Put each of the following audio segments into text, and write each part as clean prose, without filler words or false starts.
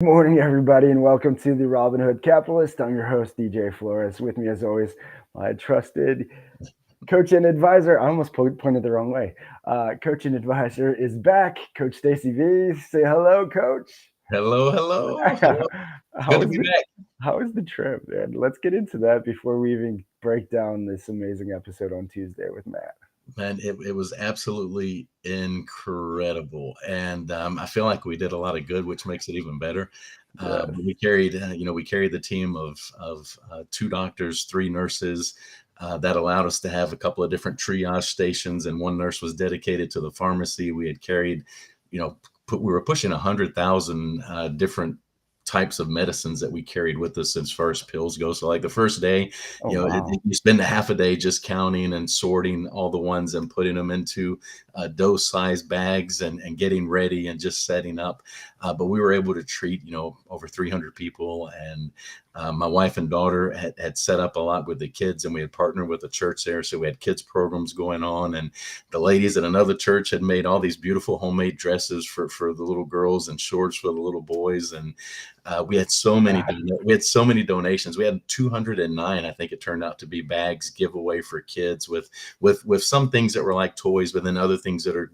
Good morning, everybody, and welcome to the Robinhood Capitalist. I'm your host, DJ Flores. With me, as always, my trusted coach and advisor. I almost pointed the wrong way. Coach and advisor is back. Coach Stacey V. Say hello, Coach. Hello, hello, hello. It's how good to was be the back. How was the trip, man? Let's get into that before we even break down this amazing episode on Tuesday with Matt. Man, it was absolutely incredible. And I feel like we did a lot of good, which makes it even better. Yes. We carried the team of two doctors, three nurses. That allowed us to have a couple of different triage stations, and one nurse was dedicated to the pharmacy. We had carried, we were pushing 100,000 different types of medicines that we carried with us as far as pills go. So like the first day, Oh wow. you spend a half a day just counting and sorting all the ones and putting them into dose size bags and getting ready and just setting up. But we were able to treat, over 300 people. And my wife and daughter had set up a lot with the kids, and we had partnered with the church there. So we had kids programs going on, and the ladies at another church had made all these beautiful homemade dresses for the little girls and shorts for the little boys. And we had so many donations. We had 209, I think it turned out to be, bags giveaway for kids with some things that were like toys, but then other things that are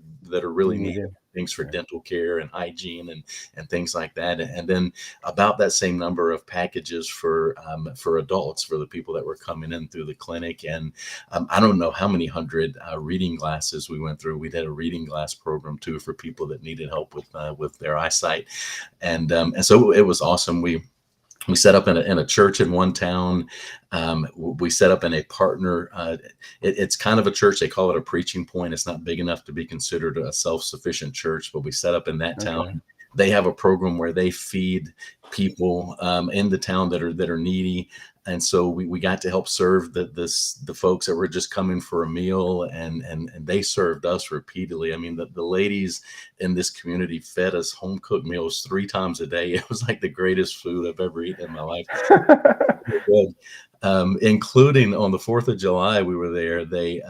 really neat, things for dental care and hygiene and things like that. And then about that same number of packages for adults, for the people that were coming in through the clinic. And I don't know how many hundred reading glasses we went through. We did a reading glass program too for people that needed help with their eyesight. And so it was awesome. We set up in a church in one town. We set up in a partner. It's kind of a church. They call it a preaching point. It's not big enough to be considered a self-sufficient church, but we set up in that town. They have a program where they feed people in the town that are needy. And so we got to help serve the folks that were just coming for a meal, and they served us repeatedly. I mean, the ladies in this community fed us home cooked meals 3 times a day. It was like the greatest food I've ever eaten in my life. Including on the 4th of July, we were there. They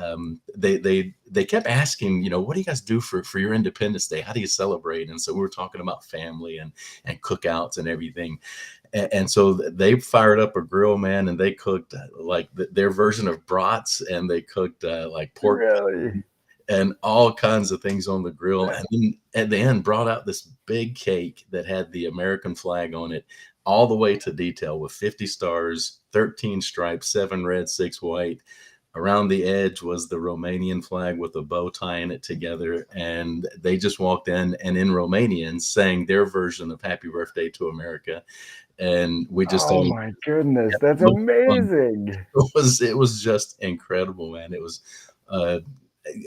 kept asking, what do you guys do for your Independence Day? How do you celebrate? And so we were talking about family and cookouts and everything. And so they fired up a grill, man, and they cooked like their version of brats, and they cooked like pork and all kinds of things on the grill. And then at the end brought out this big cake that had the American flag on it all the way to detail, with 50 stars, 13 stripes, 7 red, 6 white. Around the edge was the Romanian flag with a bow tying it together. And they just walked in and in Romanian sang their version of Happy Birthday to America. And we just Oh my goodness, that's amazing. It was just incredible, man. It was a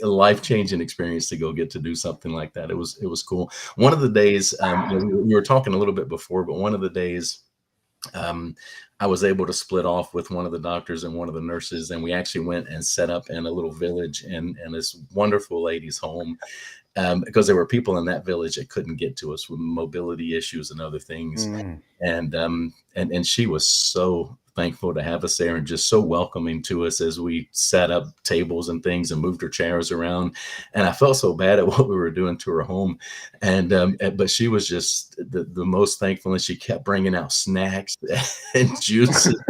life-changing experience to go get to do something like that. It was cool. One of the days, we were talking a little bit before, but one of the days, I was able to split off with one of the doctors and one of the nurses, and we actually went and set up in a little village in this wonderful lady's home, because there were people in that village that couldn't get to us with mobility issues and other things. And she was so thankful to have us there and just so welcoming to us as we set up tables and things and moved her chairs around. And I felt so bad at what we were doing to her home. But she was just the most thankful, and she kept bringing out snacks and juices.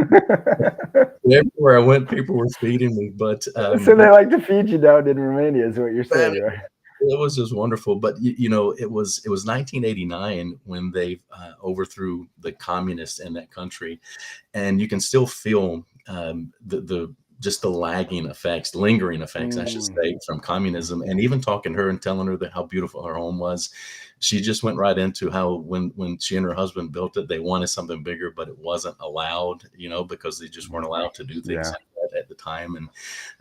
Everywhere I went, people were feeding me. But so they like to feed you down in Romania, is what you're saying, right? It was just wonderful. But it was 1989 when they overthrew the communists in that country, and you can still feel the just the lingering effects, I should say, from communism. And even talking to her and telling her that how beautiful her home was, she just went right into how when she and her husband built it, they wanted something bigger, but it wasn't allowed, because they just weren't allowed to do things like that at the time.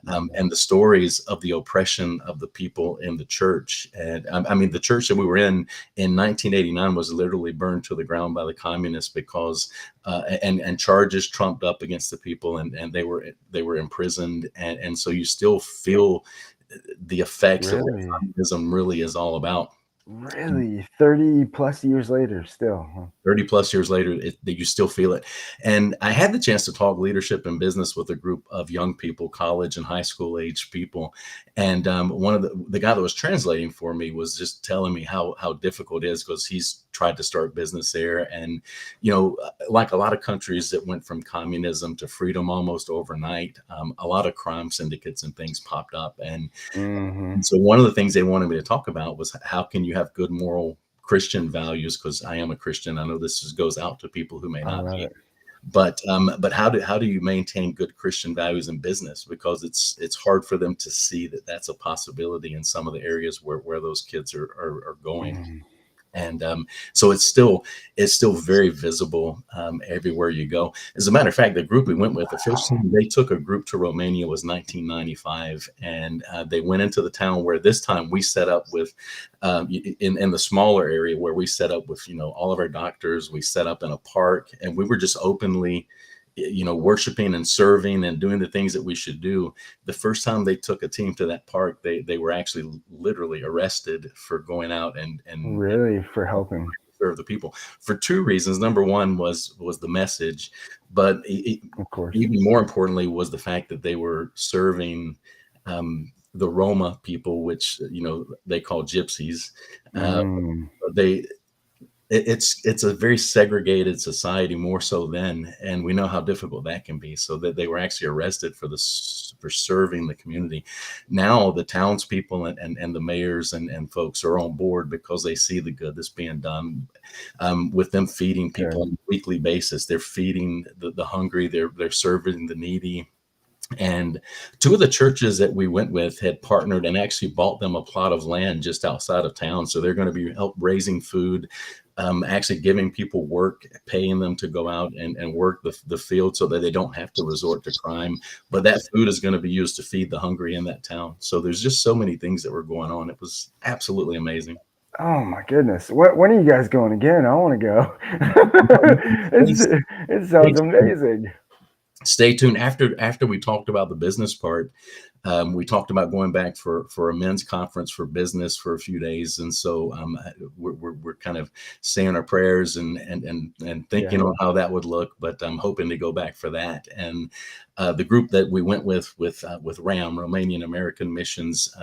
And the stories of the oppression of the people in the church. And I mean, the church that we were in 1989 was literally burned to the ground by the communists because and charges trumped up against the people, and they were imprisoned. And so you still feel the effects of what communism really is all about. Really? 30 plus years later still, huh? 30 plus years later, you still feel it. And I had the chance to talk leadership and business with a group of young people, college and high school age people. And one of the guy that was translating for me was just telling me how difficult it is, because he's tried to start business there. And, like a lot of countries that went from communism to freedom almost overnight, a lot of crime syndicates and things popped up. And so one of the things they wanted me to talk about was how can you have good moral Christian values? Because I am a Christian. I know this goes out to people who may not be. But how do you maintain good Christian values in business? Because it's hard for them to see that that's a possibility in some of the areas where those kids are going. And so it's still very visible everywhere you go. As a matter of fact, the group we went with, the first time they took a group to Romania was 1995, and they went into the town where this time we set up with in the smaller area where we set up with all of our doctors. We set up in a park, and we were just openly worshiping and serving and doing the things that we should do. The first time they took a team to that park, they were actually literally arrested for going out and really for helping serve the people for two reasons. Number one was the message, but of course, even more importantly was the fact that they were serving the Roma people, which they call gypsies. It's a very segregated society, more so then, and we know how difficult that can be. So that they were actually arrested for serving the community. Now the townspeople and the mayors and folks are on board because they see the good that's being done with them feeding people on a weekly basis. They're feeding the hungry. They're serving the needy. And two of the churches that we went with had partnered and actually bought them a plot of land just outside of town. So they're going to be raising food, actually giving people work, paying them to go out and work the field so that they don't have to resort to crime. But that food is going to be used to feed the hungry in that town. So there's just so many things that were going on. It was absolutely amazing. Oh my goodness. When are you guys going again? I want to go. It sounds amazing. Stay tuned. After we talked about the business part, we talked about going back for a men's conference for business for a few days, and so we're kind of saying our prayers and thinking on how that would look. But I'm hoping to go back for that. And the group that we went with RAM, Romanian American Missions,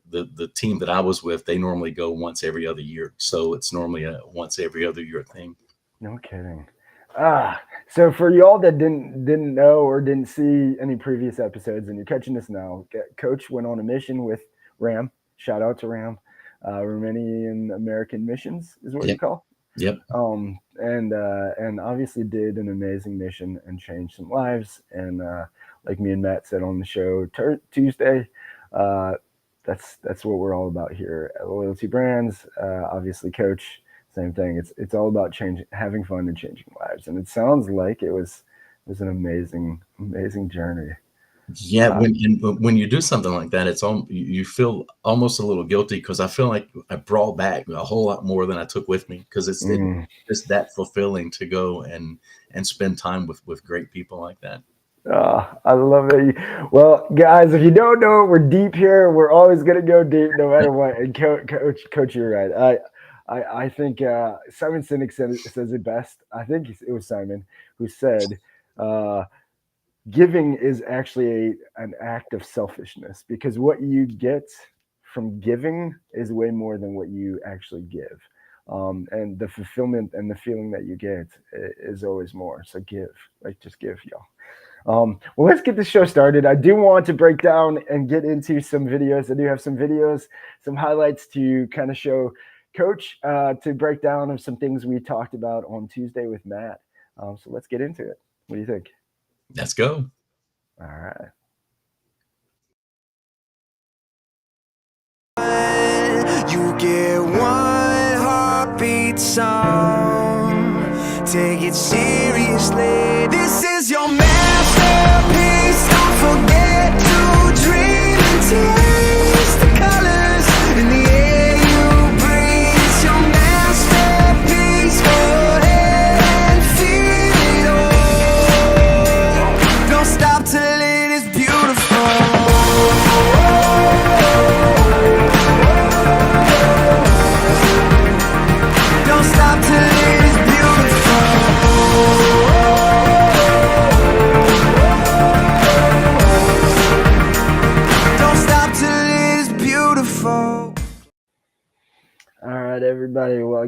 the team that I was with, they normally go once every other year, so it's normally a once every other year thing. No kidding. So for y'all that didn't know or didn't see any previous episodes and you're catching this now, Coach went on a mission with RAM. Shout out to RAM. Romanian American Missions is what you call. Yep. And obviously did an amazing mission and changed some lives. And like me and Matt said on the show Tuesday, that's what we're all about here at Loyalty Brands. Obviously, Coach. Same thing. It's all about having fun and changing lives. And it sounds like it was an amazing journey. Yeah, when you do something like that, you feel almost a little guilty because I feel like I brought back a whole lot more than I took with me because it's just that fulfilling to go and spend time with great people like that. I love it. Well, guys, if you don't know, we're deep here. We're always going to go deep no matter what. And Coach, you're right. I think Simon Sinek says it best. I think it was Simon who said, giving is actually an act of selfishness because what you get from giving is way more than what you actually give. And the fulfillment and the feeling that you get is always more. So just give, y'all. Well, let's get the show started. I do want to break down and get into some videos. I do have some videos, some highlights to kind of show Coach to break down of some things we talked about on Tuesday with Matt. So let's get into it. What do you think? Let's go. All right. You get one heartbeat song. Take it seriously. This is your masterpiece. Don't forget to dream and taste the colors in the air.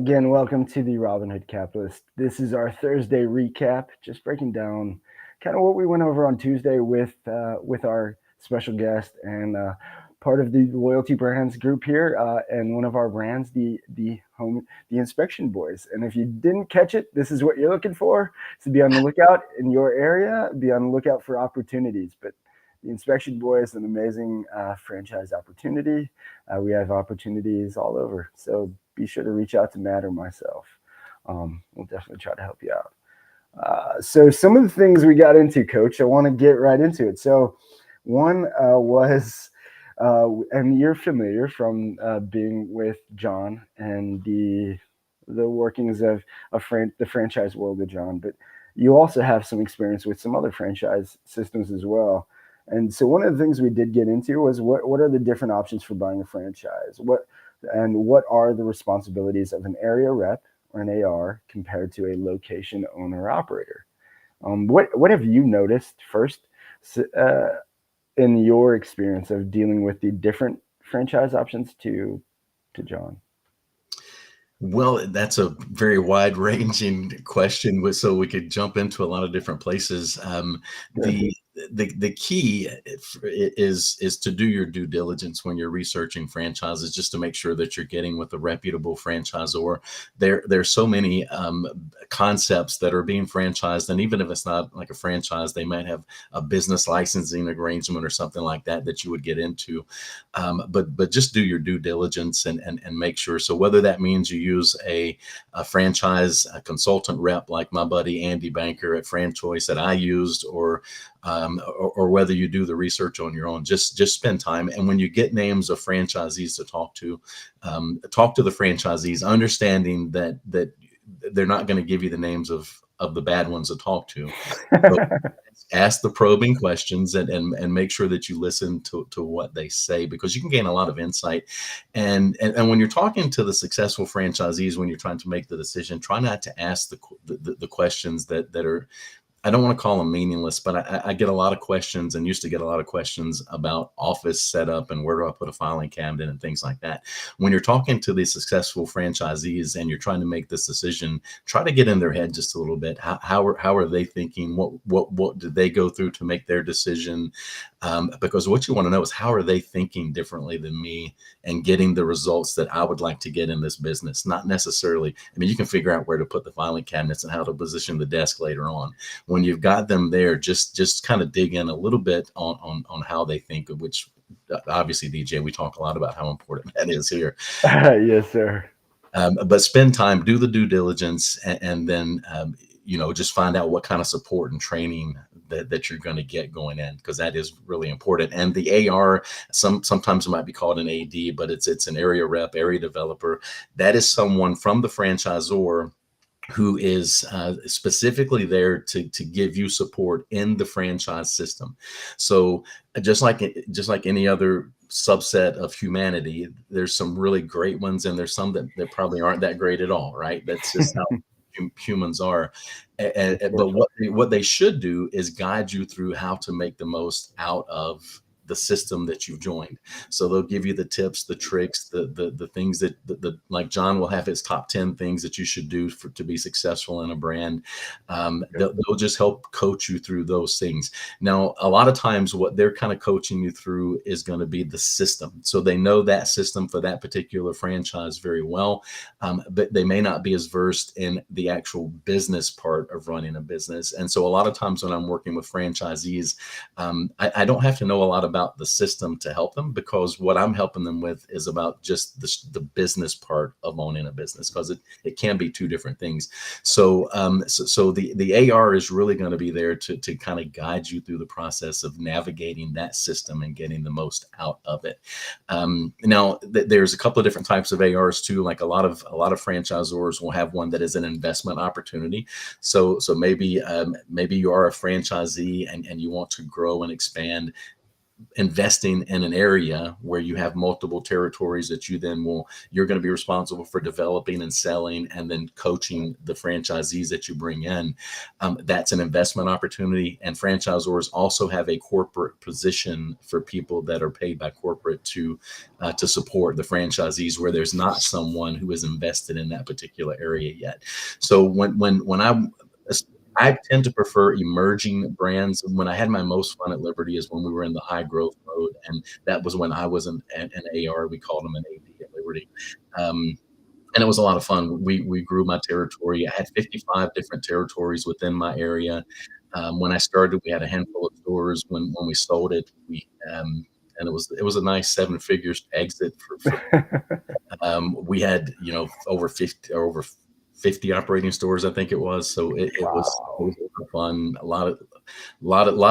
Again, welcome to the Robinhood Capitalist. This is our Thursday recap, just breaking down kind of what we went over on Tuesday with our special guest and part of the loyalty brands group here, and one of our brands, the Inspection Boys. And if you didn't catch it, this is what you're looking for. So be on the lookout in your area. Be on the lookout for opportunities. But the Inspection Boys is an amazing franchise opportunity. We have opportunities all over. So be sure to reach out to Matt or myself. We'll definitely try to help you out. So some of the things we got into, Coach, I want to get right into it. So one was, and you're familiar from being with John and the workings of the franchise world of John, but you also have some experience with some other franchise systems as well. And so one of the things we did get into was what are the different options for buying a franchise? What are the responsibilities of an area rep or an AR compared to a location owner operator? What have you noticed first in your experience of dealing with the different franchise options to John? Well, that's a very wide-ranging question, so we could jump into a lot of different places. The key is to do your due diligence when you're researching franchises, just to make sure that you're getting with a reputable franchisor. There's so many concepts that are being franchised, and even if it's not like a franchise, they might have a business licensing arrangement or something like that you would get into. But just do your due diligence and make sure. So whether that means you use a franchise, a consultant rep like my buddy Andy Banker at FranChoice that I used, or whether you do the research on your own, just spend time. And when you get names of franchisees to talk to the franchisees, understanding that they're not going to give you the names of the bad ones to talk to. So ask the probing questions and make sure that you listen to what they say, because you can gain a lot of insight. And when you're talking to the successful franchisees, when you're trying to make the decision, try not to ask the questions that are, I don't want to call them meaningless, but I get a lot of questions, and used to get a lot of questions about office setup and where do I put a filing cabinet and things like that. When you're talking to these successful franchisees and you're trying to make this decision, try to get in their head just a little bit. How are they thinking? What did they go through to make their decision? Because what you want to know is, how are they thinking differently than me and getting the results that I would like to get in this business? Not necessarily, I mean, you can figure out where to put the filing cabinets and how to position the desk later on. When you've got them there, just kind of dig in a little bit on how they think, which obviously, DJ, we talk a lot about how important that is here. Yes, sir. But spend time, do the due diligence, and then just find out what kind of support and training that you're going to get going in, because that is really important. And the AR, sometimes it might be called an AD, but it's an area rep, area developer. That is someone from the franchisor who is specifically there to give you support in the franchise system. So just like any other subset of humanity, there's some really great ones, and there's some that probably aren't that great at all, right? That's just how humans are. But what they should do is guide you through how to make the most out of the system that you've joined. So they'll give you the tips, the tricks, the things that like John will have his top 10 things that you should do to be successful in a brand. They'll just help coach you through those things. Now, a lot of times what they're kind of coaching you through is going to be the system. So they know that system for that particular franchise very well, but they may not be as versed in the actual business part of running a business. And so a lot of times when I'm working with franchisees, I don't have to know a lot about the system to help them, because what I'm helping them with is about just the business part of owning a business, because it can be two different things. So the AR is really going to be there to kind of guide you through the process of navigating that system and getting the most out of it. Now there's a couple of different types of ARs too. Like a lot of franchisors will have one that is an investment opportunity. So maybe you are a franchisee and you want to grow and expand. investing in an area where you have multiple territories that you're going to be responsible for developing and selling and then coaching the franchisees that you bring in. That's an investment opportunity. And franchisors also have a corporate position for people that are paid by corporate to support the franchisees, where there's not someone who is invested in that particular area yet. So when I tend to prefer emerging brands. When I had my most fun at Liberty is when we were in the high growth mode, and that was when I was an AR. We called them an AD at Liberty, and it was a lot of fun. We grew my territory. I had 55 different territories within my area. When I started, we had a handful of stores. When we sold it, and it was a nice 7 figures exit we had over 50 operating stores, I think it was. So it was fun. A lot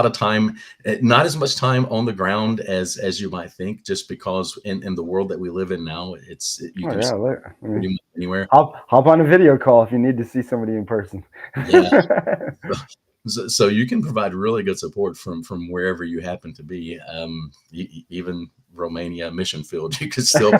of time, not as much time on the ground as you might think, just because in the world that we live in now, you can pretty much anywhere. Hop on a video call if you need to see somebody in person. Yeah. So you can provide really good support from wherever you happen to be, even Romania mission field. You could still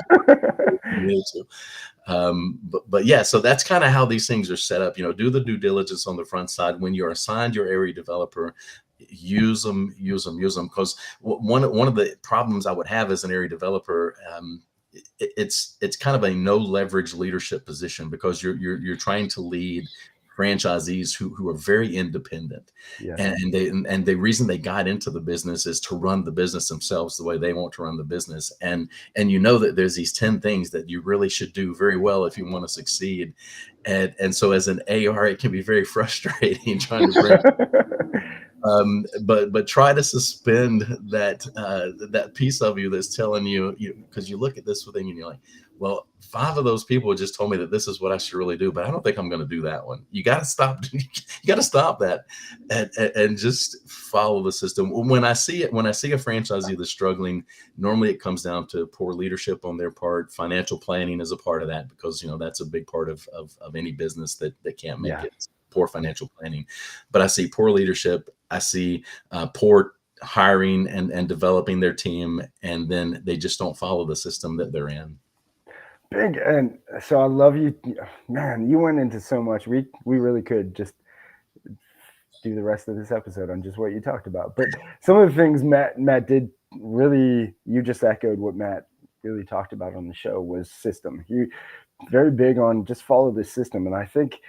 but yeah, so that's kind of how these things are set up. Do the due diligence on the front side. When you're assigned your area developer, use them, because one of the problems I would have as an area developer, it's kind of a no leverage leadership position, because you're trying to lead franchisees who are very independent. Yeah. And the reason they got into the business is to run the business themselves the way they want to run the business. And that there's these 10 things that you really should do very well if you want to succeed. And so as an AR, it can be very frustrating trying to bring but try to suspend that piece of you that's telling you, because you look at this thing and you're like, well, 5 of those people just told me that this is what I should really do, but I don't think I'm going to do that one. You got to stop. You got to stop that and just follow the system. When I see a franchisee that's struggling, normally it comes down to poor leadership on their part. Financial planning is a part of that, because that's a big part of any business that can't make it. Poor financial planning. But I see poor leadership. I see poor hiring and developing their team, and then they just don't follow the system that they're in. Big. And so I love you, man. You went into so much. We really could just do the rest of this episode on just what you talked about. But some of the things Matt did really, you just echoed what Matt really talked about on the show, was system. He very big on just follow the system. And I think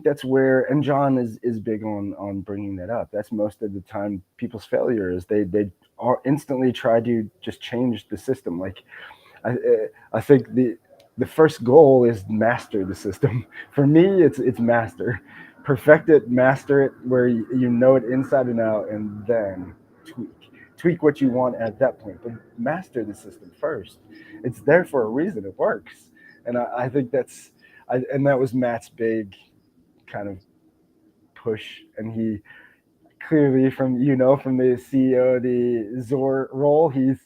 that's where, and John is big on bringing that up. That's most of the time people's failure is they are instantly try to just change the system. Like I think the first goal is master the system. For me, it's master, perfect it, master it, where you know it inside and out, and then tweak what you want at that point. But master the system first. It's there for a reason. It works, and I think and that was Matt's big kind of push, and he clearly from the CEO, the Zor role, he's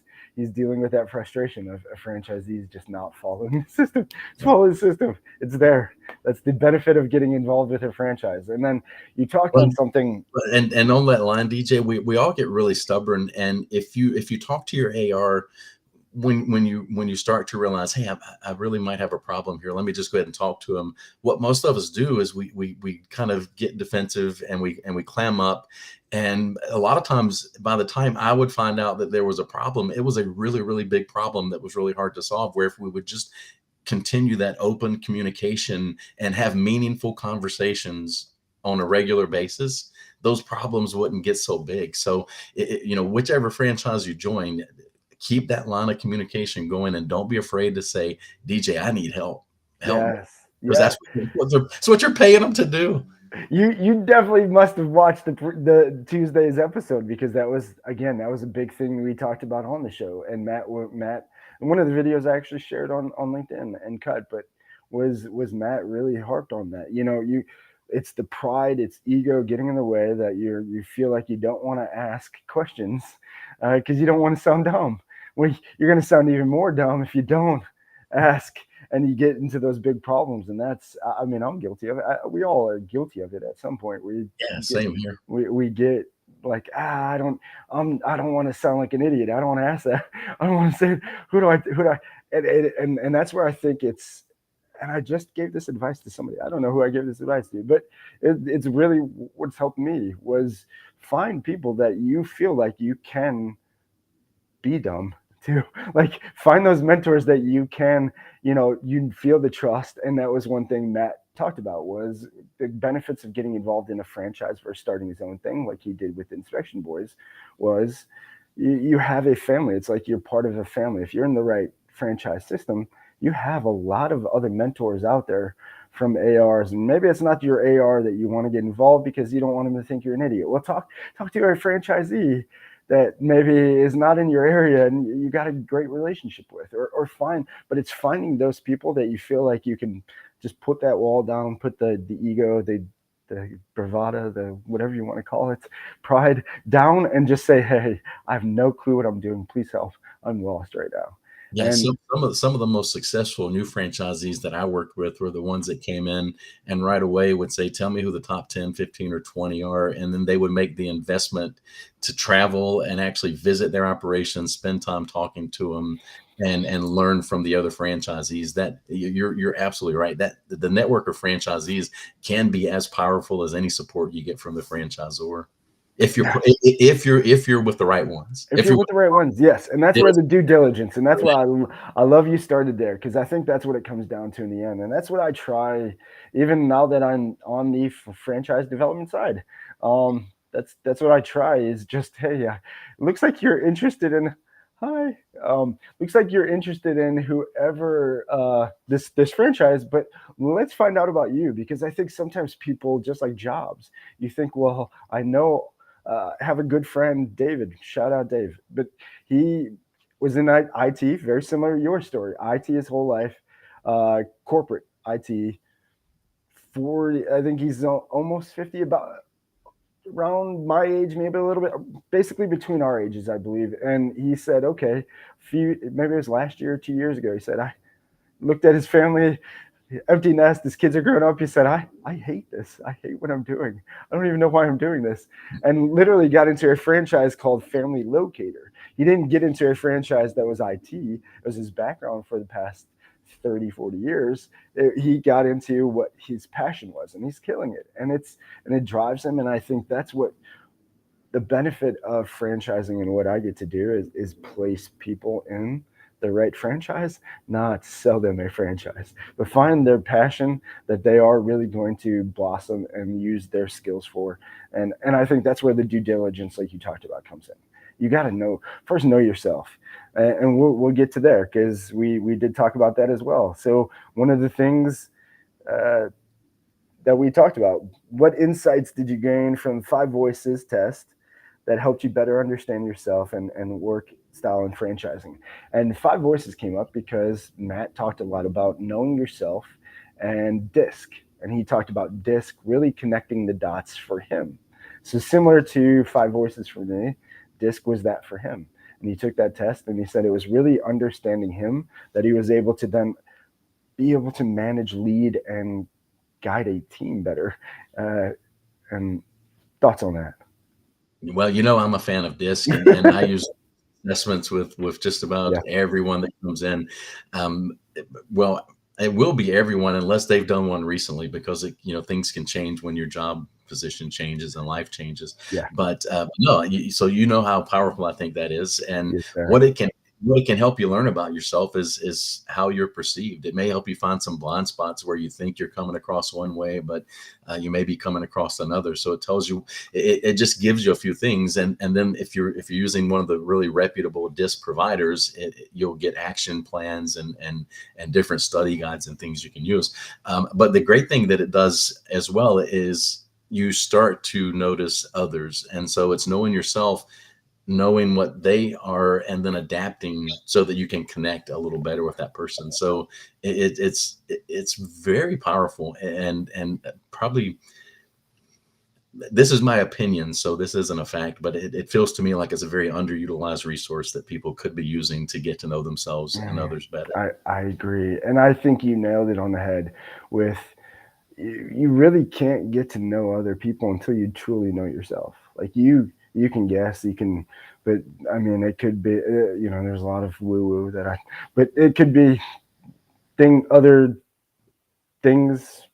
dealing with that frustration of franchisees just not following the system. Follow the system. It's there. That's the benefit of getting involved with a franchise. And then you talked on something. And on that line, DJ, we all get really stubborn. And if you talk to your AR, when you start to realize, hey, I really might have a problem here, let me just go ahead and talk to him. What most of us do is we kind of get defensive and we clam up. And a lot of times, by the time I would find out that there was a problem, it was a really, really big problem that was really hard to solve. Where if we would just continue that open communication and have meaningful conversations on a regular basis, those problems wouldn't get so big. So, whichever franchise you join, keep that line of communication going, and don't be afraid to say, DJ, I need help. Yes. Because that's what you're paying them to do. You definitely must have watched the Tuesday's episode, because that was a big thing we talked about on the show. And Matt, one of the videos I actually shared on LinkedIn and cut, but was Matt really harped on that. It's the pride, it's ego getting in the way, that you feel like you don't want to ask questions because you don't want to sound dumb. Well, you're going to sound even more dumb if you don't ask, and you get into those big problems. And that's, I'm guilty of it. We all are guilty of it at some point. Same here. We get like, I don't want to sound like an idiot. I don't want to ask that. I don't want to say, who do I, and that's where I think it's, and I just gave this advice to somebody. I don't know who I gave this advice to, but it's really what's helped me was find people that you feel like you can be dumb to, like find those mentors that you can, you feel the trust. And that was one thing Matt talked about was the benefits of getting involved in a franchise versus starting his own thing like he did with Inspection Boys was you have a family. It's like you're part of a family. If you're in the right franchise system, you have a lot of other mentors out there from ARs, and maybe it's not your AR that you want to get involved because you don't want them to think you're an idiot. Well, talk to a franchisee that maybe is not in your area and you got a great relationship with, or find, but it's finding those people that you feel like you can just put that wall down, put the ego, the bravado, the whatever you want to call it, pride down, and just say, hey, I have no clue what I'm doing. Please help. I'm lost right now. Yeah, And some of the most successful new franchisees that I worked with were the ones that came in and right away would say, tell me who the top 10, 15, or 20 are. And then they would make the investment to travel and actually visit their operations, spend time talking to them, and learn from the other franchisees. That you're absolutely right. That the network of franchisees can be as powerful as any support you get from the franchisor. If you're yeah, if you're with the right ones. if you're with the right ones, yes. And that's where the due diligence, and that's why I love you started there, because I think that's what it comes down to in the end. And that's what I try, even now that I'm on the franchise development side. That's what I try is just, hey, looks like you're interested in, hi, looks like you're interested in whoever this franchise, but let's find out about you, because I think sometimes people, just like jobs, you think, well, I know. Have a good friend, David. Shout out, Dave. But he was in IT, very similar to your story. IT his whole life, corporate IT. 40, I think he's almost 50, about around my age, maybe a little bit, basically between our ages, I believe. And he said, okay, maybe it was last year or 2 years ago. He said, I looked at his family, empty nest, his kids are growing up. He said, I hate this. I hate what I'm doing. I don't even know why I'm doing this. And literally got into a franchise called Family Locator. He didn't get into a franchise that was IT. It was his background for the past 30, 40 years. He got into what his passion was, and he's killing it. And it drives him. And I think that's what the benefit of franchising and what I get to do is place people in the right franchise, not sell them a franchise, but find their passion that they are really going to blossom and use their skills for. And I think that's where the due diligence, like you talked about, comes in. You got to know yourself, and we'll get to there, because we did talk about that as well. So one of the things that we talked about, what insights did you gain from 5 Voices test that helped you better understand yourself and work style and franchising? And 5 Voices came up because Matt talked a lot about knowing yourself and DISC. And he talked about DISC really connecting the dots for him. So similar to 5 Voices for me, DISC was that for him. And he took that test and he said it was really understanding him that he was able to then be able to manage, lead, and guide a team better. And thoughts on that? Well, I'm a fan of DISC, and I use assessments with just about everyone that comes in. Well, it will be everyone unless they've done one recently, because things can change when your job position changes and life changes. Yeah. But no, so how powerful I think that is, and Yes, sir. what it can help you learn about yourself is how you're perceived. It may help you find some blind spots where you think you're coming across one way, but you may be coming across another. So it tells you, it just gives you a few things. And then if you're using one of the really reputable DISC providers, you'll get action plans and different study guides and things you can use. But the great thing that it does as well is you start to notice others. And so it's knowing yourself, knowing what they are, and then adapting so that you can connect a little better with that person. So it's very powerful, and probably, this is my opinion, so this isn't a fact, but it feels to me like it's a very underutilized resource that people could be using to get to know themselves and others better. I agree. And I think you nailed it on the head with, you really can't get to know other people until you truly know yourself. Like you you can guess, but I mean, it could be, there's a lot of woo woo but it could be other things,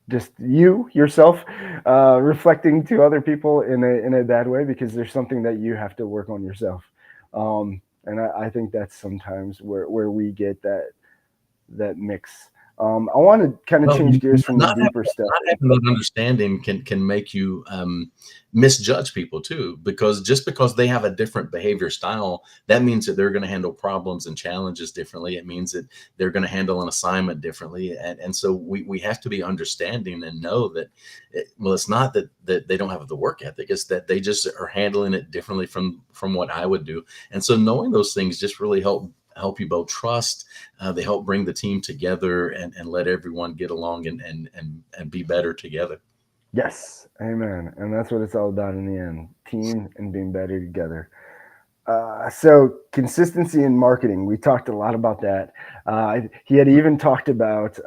just yourself, reflecting to other people in a bad way, because there's something that you have to work on yourself. And I think that's sometimes where we get that mix. I want to kind of change gears from the deeper stuff. Not having that understanding can make you misjudge people too, because just because they have a different behavior style, that means that they're going to handle problems and challenges differently. It means that they're going to handle an assignment differently, and so we have to be understanding and know that it's not that they don't have the work ethic; it's that they just are handling it differently from what I would do. And so knowing those things just really help you both trust. They help bring the team together and let everyone get along and be better together. Yes, amen. And that's what it's all about in the end: team and being better together. So consistency in marketing, we talked a lot about that. He had even talked about,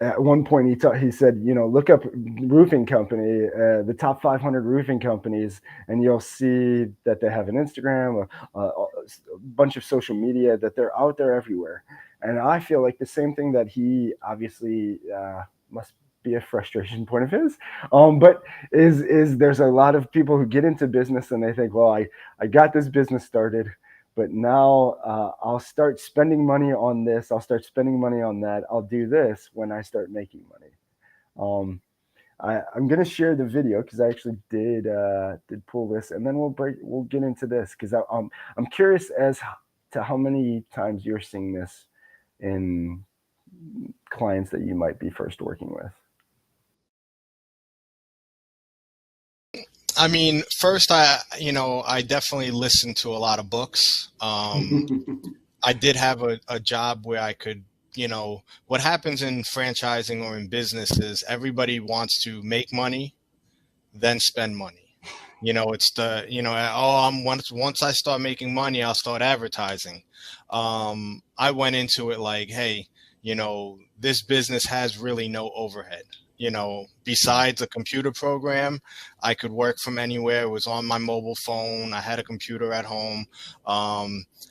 at one point he said, look up roofing company, the top 500 roofing companies, and you'll see that they have an Instagram, a bunch of social media, that they're out there everywhere. And I feel like the same thing that he obviously must be a frustration point of his, but is there's a lot of people who get into business and they think, well, I got this business started, but now I'll start spending money on this. I'll start spending money on that. I'll do this when I start making money. I'm gonna share the video because I actually did pull this, and then we'll get into this, because I'm curious as to how many times you're seeing this in clients that you might be first working with. I mean, first, I definitely listened to a lot of books. I did have a job where I could, what happens in franchising or in business is everybody wants to make money, then spend money. It's once I start making money, I'll start advertising. I went into it like, hey, this business has really no overhead. Besides a computer program, I could work from anywhere. It was on my mobile phone. I had a computer at home.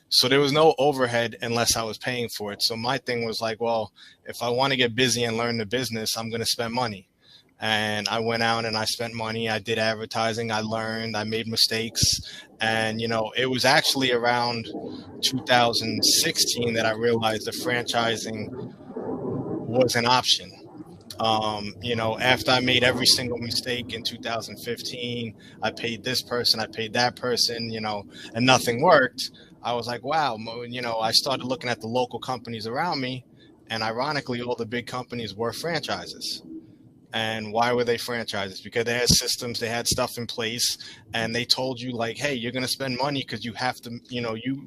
So there was no overhead unless I was paying for it. So my thing was like, well, if I want to get busy and learn the business, I'm going to spend money. And I went out and I spent money. I did advertising. I learned. I made mistakes. And, it was actually around 2016 that I realized that franchising was an option. After I made every single mistake in 2015, I paid this person, I paid that person, and nothing worked. I was like, wow, I started looking at the local companies around me, and ironically, all the big companies were franchises. And why were they franchises? Because they had systems, they had stuff in place, and they told you like, hey, you're going to spend money because you have to,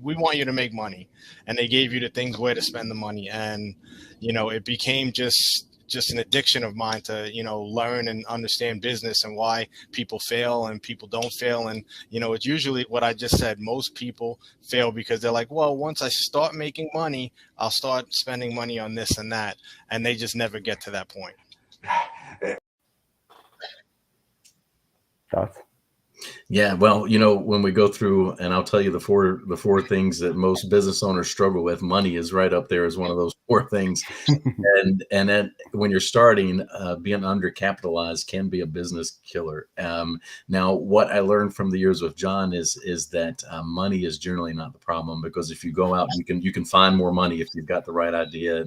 we want you to make money. And they gave you the things where to spend the money. And, it became just an addiction of mine to, learn and understand business and why people fail and people don't fail. And, it's usually what I just said. Most people fail because they're like, well, once I start making money, I'll start spending money on this and that. And they just never get to that point. Thoughts? Yeah, well, when we go through, and I'll tell you the four things that most business owners struggle with, money is right up there as one of those four things. and then when you're starting, being undercapitalized can be a business killer. Now, what I learned from the years with John is that money is generally not the problem, because if you go out, you can find more money if you've got the right idea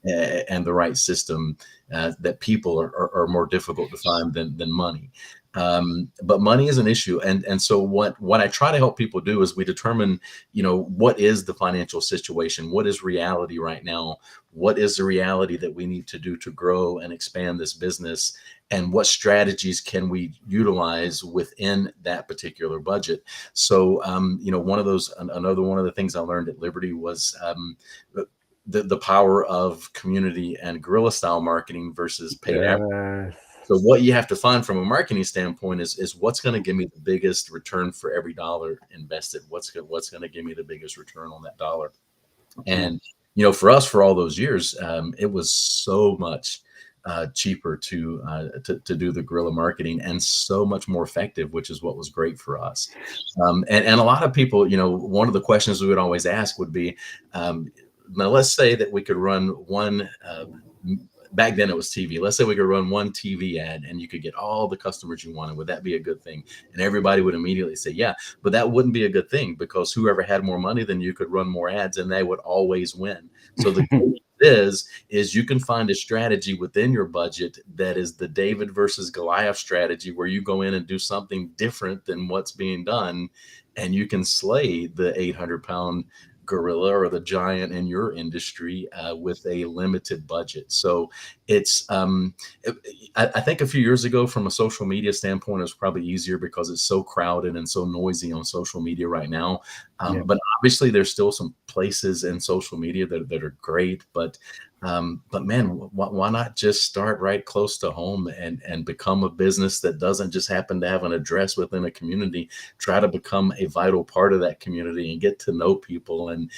and the right system. That people are more difficult to find than money. But money is an issue. And so what I try to help people do is we determine, what is the financial situation? What is reality right now? What is the reality that we need to do to grow and expand this business? And what strategies can we utilize within that particular budget? So, another one of the things I learned at Liberty was, the power of community and guerrilla style marketing versus paid advertising. So what you have to find from a marketing standpoint is what's going to give me the biggest return for every dollar invested. What's going to give me the biggest return on that dollar. And for us, for all those years, it was so much cheaper to do the guerrilla marketing, and so much more effective, which is what was great for us. And a lot of people, one of the questions we would always ask would be, now let's say that we could run one. Back then it was TV. Let's say we could run one TV ad and you could get all the customers you wanted. Would that be a good thing? And everybody would immediately say, yeah, but that wouldn't be a good thing, because whoever had more money than you could run more ads and they would always win. So the is you can find a strategy within your budget that is the David versus Goliath strategy, where you go in and do something different than what's being done, and you can slay the 800-pound gorilla or the giant in your industry with a limited budget. So it's I think a few years ago, from a social media standpoint, it was probably easier because it's so crowded and so noisy on social media right now. But obviously there's still some places in social media that are great, but man, why not just start right close to home and become a business that doesn't just happen to have an address within a community? Try to become a vital part of that community and get to know people and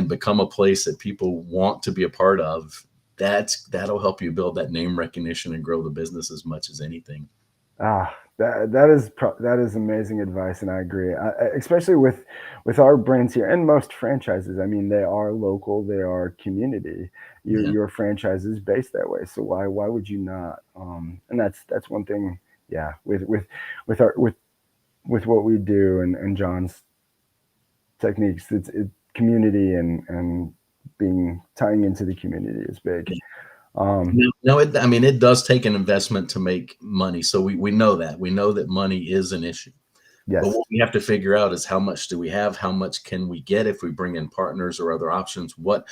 become a place that people want to be a part of. That'll help you build that name recognition and grow the business as much as anything. That is amazing advice, and I agree. Especially with our brands here and most franchises. I mean, they are local, they are community. Your franchise is based that way, so why would you not? And that's one thing. Yeah, with what we do and John's techniques, it's community and tying into the community is big. It does take an investment to make money. So we know that money is an issue. Yes. But what we have to figure out is, how much do we have? How much can we get if we bring in partners or other options? What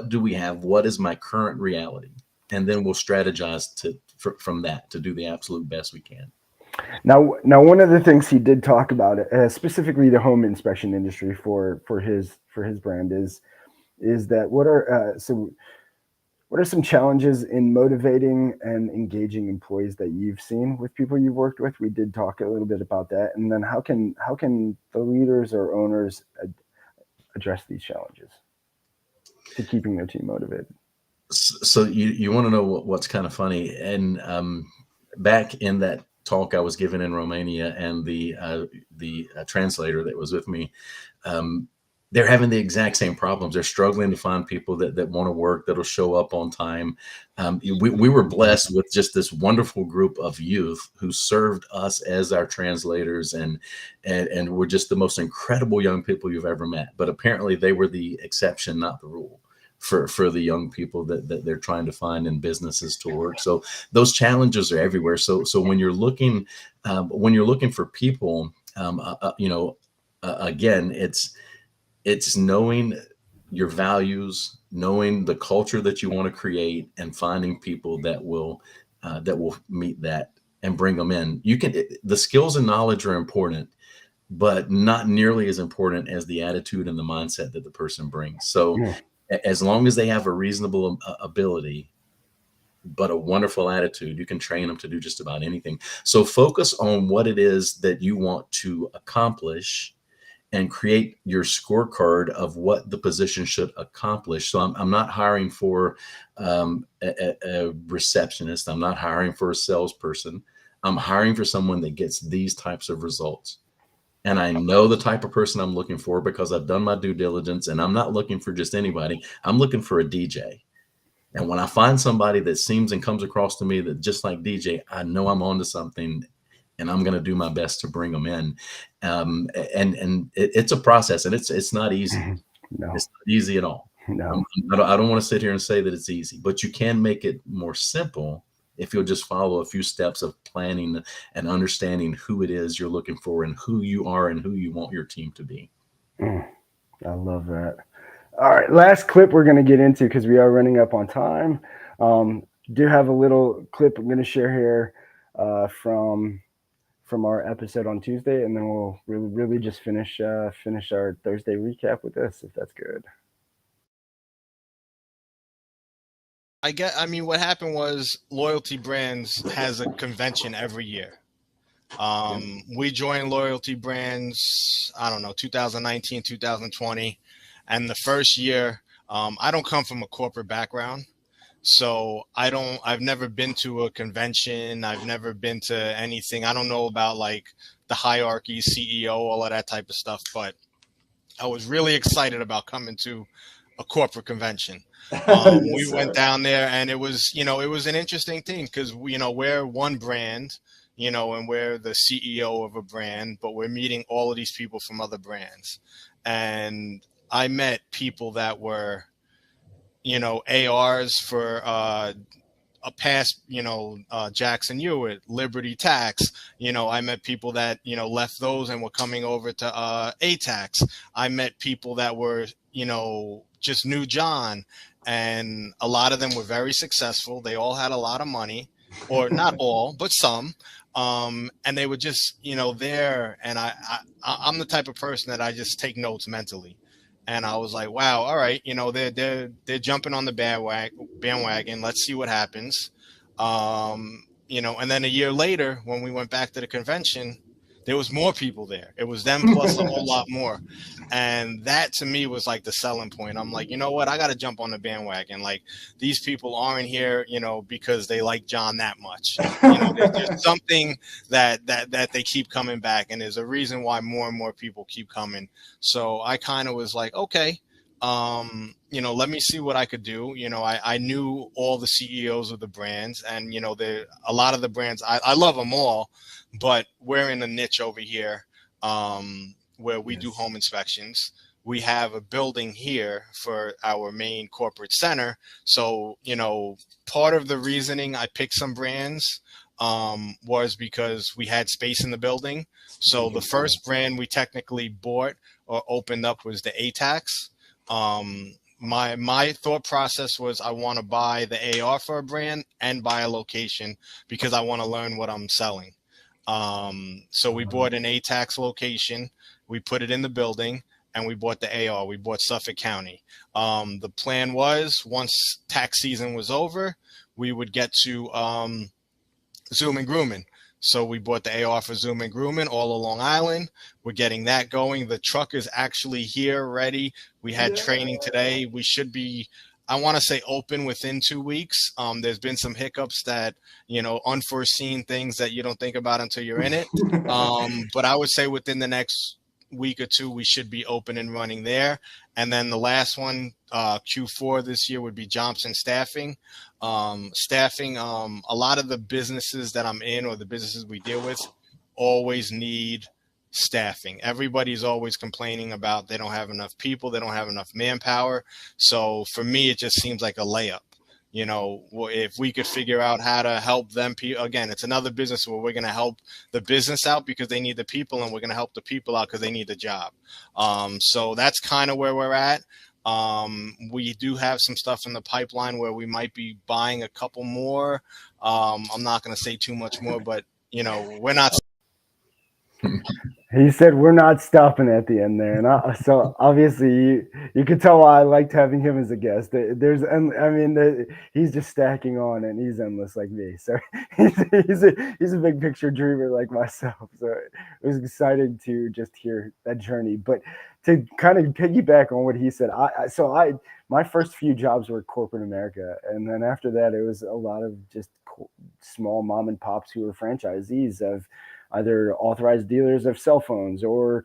do we have? What is my current reality? And then we'll strategize from that to do the absolute best we can. Now, one of the things he did talk about, specifically the home inspection industry for his brand, is that what are some challenges in motivating and engaging employees that you've seen with people you've worked with? We did talk a little bit about that, and then how can the leaders or owners address these challenges to keeping their team motivated? So you want to know what's kind of funny? And back in that talk I was given in Romania, and the translator that was with me, they're having the exact same problems. They're struggling to find people that want to work, that'll show up on time. We were blessed with just this wonderful group of youth who served us as our translators, and were just the most incredible young people you've ever met. But apparently they were the exception, not the rule, for the young people that they're trying to find in businesses to work. So those challenges are everywhere. So when you're looking for people, again, it's knowing your values, knowing the culture that you want to create, and finding people that will meet that and bring them in. The skills and knowledge are important, but not nearly as important as the attitude and the mindset that the person brings. So as long as they have a reasonable ability, but a wonderful attitude, you can train them to do just about anything. So focus on what it is that you want to accomplish, and create your scorecard of what the position should accomplish. So I'm not hiring for a receptionist. I'm not hiring for a salesperson. I'm hiring for someone that gets these types of results. And I know the type of person I'm looking for because I've done my due diligence, and I'm not looking for just anybody. I'm looking for a DJ. And when I find somebody that seems and comes across to me that just like DJ, I know I'm onto something, and I'm going to do my best to bring them in. And it's a process, and it's not easy. No. It's not easy at all. No. I don't want to sit here and say that it's easy, but you can make it more simple if you'll just follow a few steps of planning and understanding who it is you're looking for, and who you are, and who you want your team to be. I love that. All right, last clip we're going to get into, because we are running up on time. Do have a little clip I'm going to share here from our episode on Tuesday, and then we'll really just finish our Thursday recap with this, if that's good. What happened was Loyalty Brands has a convention every year. We joined Loyalty Brands, 2019, 2020. And the first year, I don't come from a corporate background. So I've never been to a convention. I've never been to anything. I don't know about like the hierarchy, CEO, all of that type of stuff, but I was really excited about coming to a corporate convention. Yes, We sir. went down there, and it was, it was an interesting thing because, we're one brand, and we're the CEO of a brand, but we're meeting all of these people from other brands. And I met people that were, ARs for a past, Jackson Hewitt, Liberty Tax. I met people that, left those and were coming over to A-Tax. I met people that were, just knew John, and a lot of them were very successful. They all had a lot of money, or not all, but some. And they were just, there. And I'm the type of person that I just take notes mentally. And I was like, wow, all right, they're jumping on the bandwagon. Let's see what happens. And then a year later, when we went back to the convention, there was more people there. It was them plus a whole lot more. And that to me was like the selling point. I'm like, you know what? I got to jump on the bandwagon. Like, these people aren't here, because they like John that much. There's something that they keep coming back. And there's a reason why more and more people keep coming. So I kind of was like, okay, let me see what I could do. I knew all the CEOs of the brands, and, a lot of the brands, I love them all, but we're in a niche over here, where we do home inspections. We have a building here for our main corporate center. So, part of the reasoning I picked some brands, was because we had space in the building. So the first brand we technically bought or opened up was the A-Tax. My thought process was I want to buy the AR for a brand and buy a location because I want to learn what I'm selling. So we bought an A-Tax location, we put it in the building, and we bought the AR. We bought Suffolk County. The plan was once tax season was over, we would get to Zoom and Grooming. So we bought the AR for Zoom and Grooming all along Island. We're getting that going. The truck is actually here, ready. We had training today. We should be, I want to say, open within 2 weeks. There's been some hiccups that, unforeseen things that you don't think about until you're in it. But I would say within the next week or two, we should be open and running there. And then the last one, Q4 this year, would be Johnson Staffing. A lot of the businesses that I'm in or the businesses we deal with always need staffing. Everybody's always complaining about they don't have enough people, they don't have enough manpower. So for me, it just seems like a layup. If we could figure out how to help them, again, it's another business where we're going to help the business out because they need the people, and we're going to help the people out because they need the job. So that's kind of where we're at. We do have some stuff in the pipeline where we might be buying a couple more. I'm not going to say too much more, but we're not. He said we're not stopping at the end there, and so obviously you could tell why I liked having him as a guest. He's just stacking on, and he's endless like me. So he's a big picture dreamer like myself. So it was exciting to just hear that journey. But to kind of piggyback on what he said, my first few jobs were corporate America, and then after that, it was a lot of just small mom and pops who were franchisees of either authorized dealers of cell phones or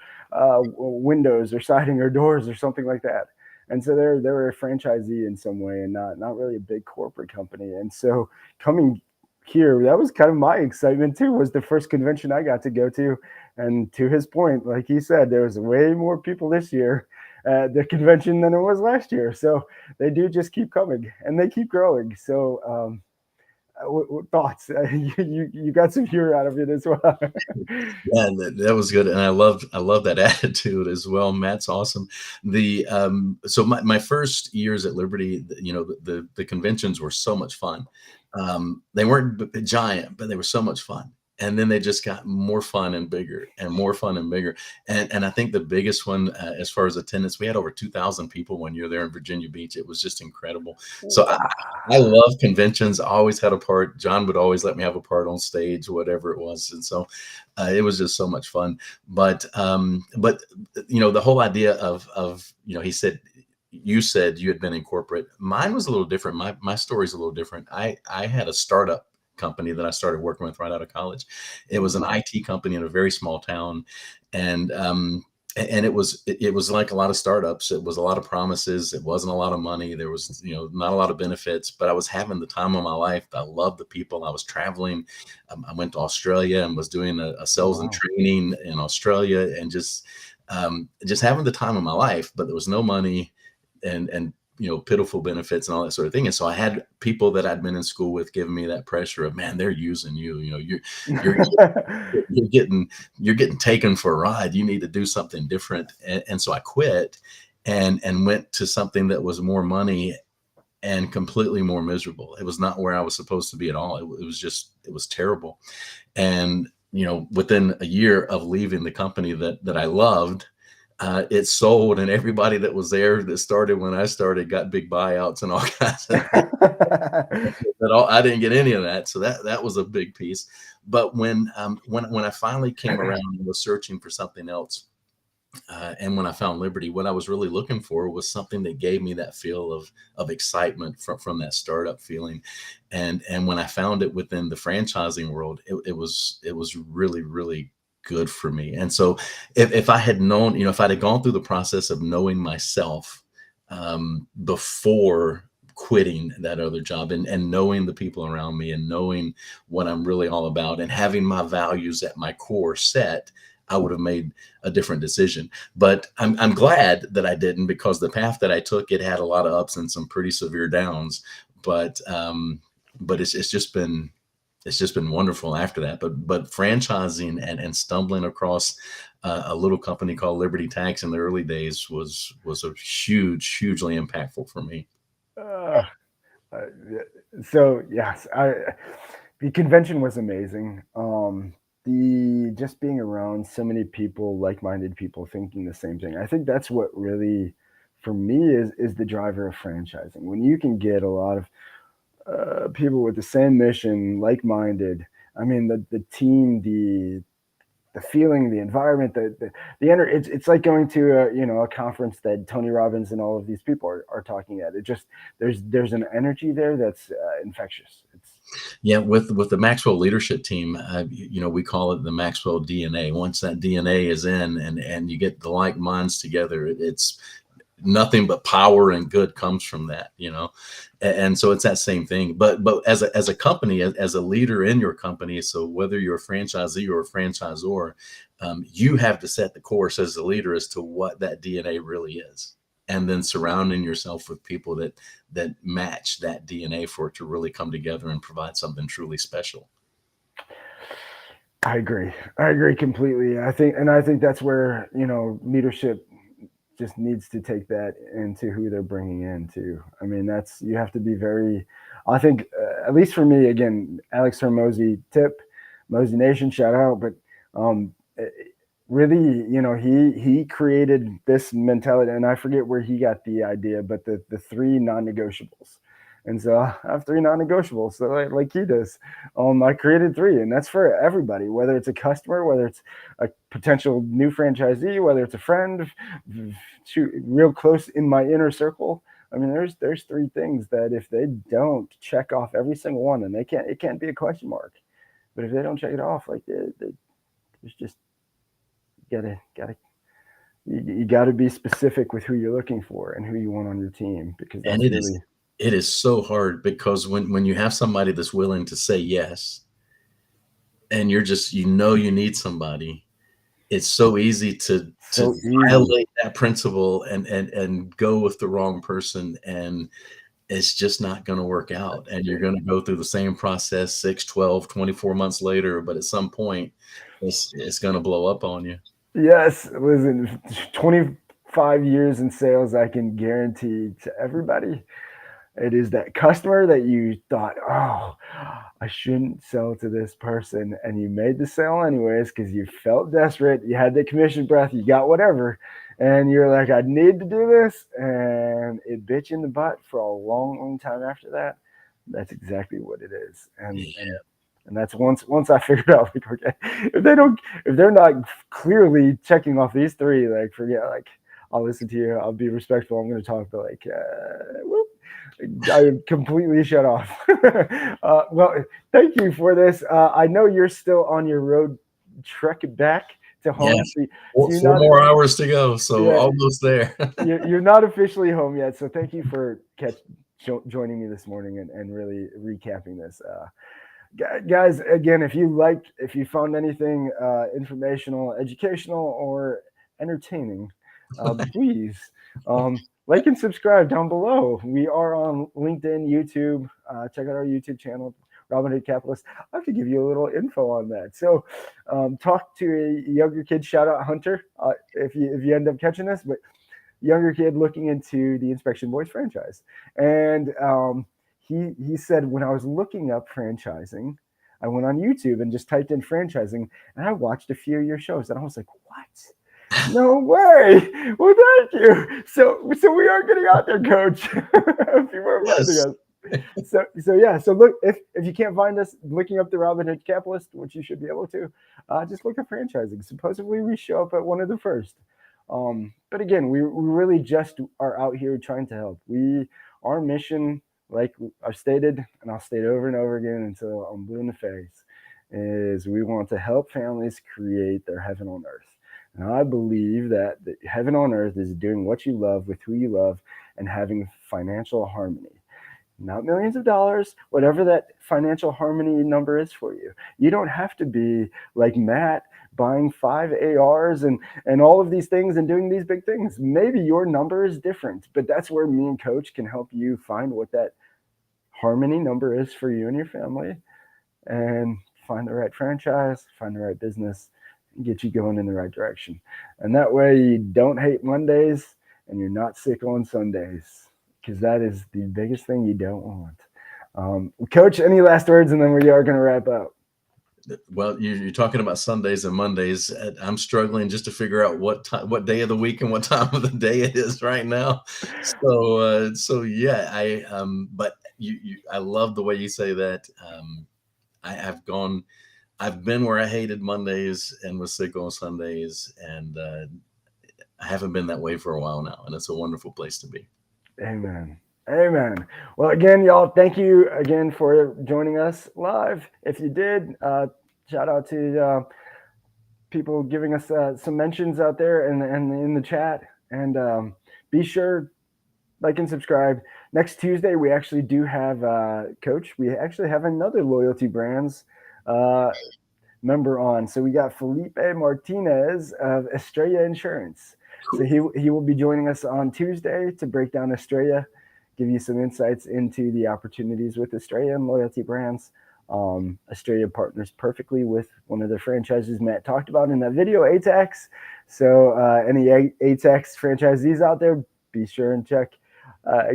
windows or siding or doors or something like that. And so they were a franchisee in some way and not really a big corporate company. And so coming here, that was kind of my excitement too, was the first convention I got to go to. And to his point, like he said, there was way more people this year at the convention than it was last year. So they do just keep coming and they keep growing. So what thoughts? You got some humor out of it as well. Yeah, that was good, and I love that attitude as well. Matt's awesome. So my first years at Liberty, the conventions were so much fun. They weren't giant, but they were so much fun. And then they just got more fun and bigger and more fun and bigger. And I think the biggest one, as far as attendance, we had over 2,000 people when you were there in Virginia Beach. It was just incredible. So I love conventions. I always had a part. John would always let me have a part on stage, whatever it was. And so it was just so much fun. But the whole idea of he said, you said you had been in corporate. Mine was a little different. My story's a little different. I had a startup company that I started working with right out of college. It was an IT company in a very small town, and it was like a lot of startups. It was a lot of promises. It wasn't a lot of money. There was, not a lot of benefits, but I was having the time of my life. I loved the people. I was traveling. I went to Australia and was doing a sales and training in Australia, and just having the time of my life. But there was no money, and pitiful benefits and all that sort of thing. And so I had people that I'd been in school with giving me that pressure of, man, they're using you. You're you're getting taken for a ride. You need to do something different. And so I quit and went to something that was more money and completely more miserable. It was not where I was supposed to be at all. It was terrible. And within a year of leaving the company that I loved, it sold, and everybody that was there that started when I started got big buyouts and all kinds of things. I didn't get any of that, so that was a big piece. But when I finally came around and was searching for something else, and when I found Liberty, what I was really looking for was something that gave me that feel of excitement from that startup feeling. And when I found it within the franchising world, it was really, really good for me. And so if I had known, if I'd have gone through the process of knowing myself before quitting that other job, and knowing the people around me, and knowing what I'm really all about, and having my values at my core set, I would have made a different decision. But I'm glad that I didn't, because the path that I took, it had a lot of ups and some pretty severe downs. But it's just been wonderful after that. But franchising and stumbling across a little company called Liberty Tax in the early days was a hugely impactful for me. So yes, the convention was amazing. The just being around so many people, like-minded people thinking the same thing. I think that's what really, for me, is the driver of franchising. When you can get a lot of people with the same mission, like-minded. I mean, the team, the feeling, the environment, the it's like going to a conference that Tony Robbins and all of these people are talking at. It just there's an energy there that's infectious. Yeah, with the Maxwell leadership team, we call it the Maxwell DNA. Once that DNA is in, and you get the like minds together, it's nothing but power and good comes from that, and so it's that same thing. But as a company, as a leader in your company, so whether you're a franchisee or a franchisor, you have to set the course as a leader as to what that DNA really is, and then surrounding yourself with people that match that DNA for it to really come together and provide something truly special. I agree completely. I think that's where leadership just needs to take that into who they're bringing in too. I mean, you have to be very, I think, at least for me, again, Alex Hormozy tip, Mosey Nation, shout out. But really, he created this mentality, and I forget where he got the idea, but the three non-negotiables. And so I have three non-negotiables, so like he does. I created three, and that's for everybody, whether it's a customer, whether it's a potential new franchisee, whether it's a friend, real close in my inner circle. I mean, there's three things that if they don't check off every single one, and it can't be a question mark, but if they don't check it off, like there's just you gotta be specific with who you're looking for and who you want on your team, because that's it is so hard, because when you have somebody that's willing to say yes, and you're just, you need somebody, it's so easy to violate that principle and go with the wrong person, and it's just not going to work out. And you're going to go through the same process 6, 12, 24 months later, but at some point it's going to blow up on you. Yes, listen, 25 years in sales, I can guarantee to everybody, it is that customer that you thought, oh, I shouldn't sell to this person, and you made the sale anyways because you felt desperate. You had the commission breath, you got whatever, and you're like, I need to do this, and it bit you in the butt for a long, long time after that. That's exactly what it is, and that's once I figured out, like, okay, if they're not clearly checking off these three, like, forget, like, I'll listen to you. I'll be respectful. I'm going to talk, but like, whoop, I completely shut off. Well, thank you for this. I know you're still on your road trek back to home. Yes. So Four more hours to go, so almost there. You're not officially home yet, so thank you for joining me this morning and really recapping this. Guys, again, if you found anything informational, educational, or entertaining, please like and subscribe down below. We are on LinkedIn, YouTube. Check out our YouTube channel, Robinhood Capitalists. I have to give you a little info on that. So talk to a younger kid, shout out Hunter, if you end up catching this, but younger kid looking into the Inspection Boys franchise. And he said, when I was looking up franchising, I went on YouTube and just typed in franchising, and I watched a few of your shows, and I was like, what? No way. Well, thank you. So we are getting out there, Coach. A few more months ago. So look, if you can't find us looking up the Robinhood Capitalist, which you should be able to, just look up franchising. Supposedly we show up at one of the first. But again, we really just are out here trying to help. Our mission, like I've stated, and I'll state over and over again until I'm blue in the face, is we want to help families create their heaven on earth. And I believe that the heaven on earth is doing what you love with who you love and having financial harmony. Not millions of dollars, whatever that financial harmony number is for you. You don't have to be like Matt buying 5 ARs and all of these things and doing these big things. Maybe your number is different, but that's where me and Coach can help you find what that harmony number is for you and your family, and find the right franchise, find the right business, and get you going in the right direction. And that way you don't hate Mondays and you're not sick on Sundays, because that is the biggest thing you don't want. Coach, any last words, and then we are going to wrap up. Well, you're talking about Sundays and Mondays. I'm struggling just to figure out what day of the week and what time of the day it is right now. So yeah, but I love the way you say that. I've been where I hated Mondays and was sick on Sundays, and I haven't been that way for a while now, and it's a wonderful place to be. Amen. Well, again, y'all, thank you again for joining us live. If you did, shout out to people giving us some mentions out there and in the chat. And be sure, like and subscribe. Next Tuesday, we actually do have Coach. We actually have another Loyalty Brands member on. So we got Felipe Martinez of Estrella Insurance. So he will be joining us on Tuesday to break down Estrella, give you some insights into the opportunities with Estrella and Loyalty Brands. Estrella partners perfectly with one of the franchises Matt talked about in that video, ATAX. So any ATAX franchisees out there, be sure and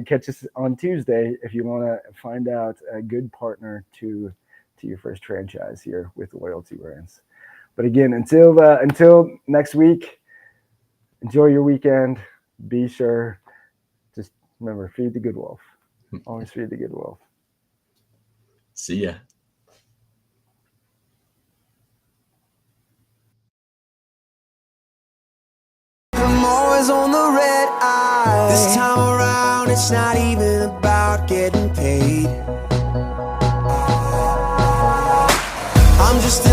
catch us on Tuesday if you want to find out a good partner to your first franchise here with Loyalty Brands. But again, until next week, enjoy your weekend. Be sure, just remember, feed the good wolf. Always feed the good wolf. See ya. I'm always on the red eye. This time around, it's not even about getting paid. I'm just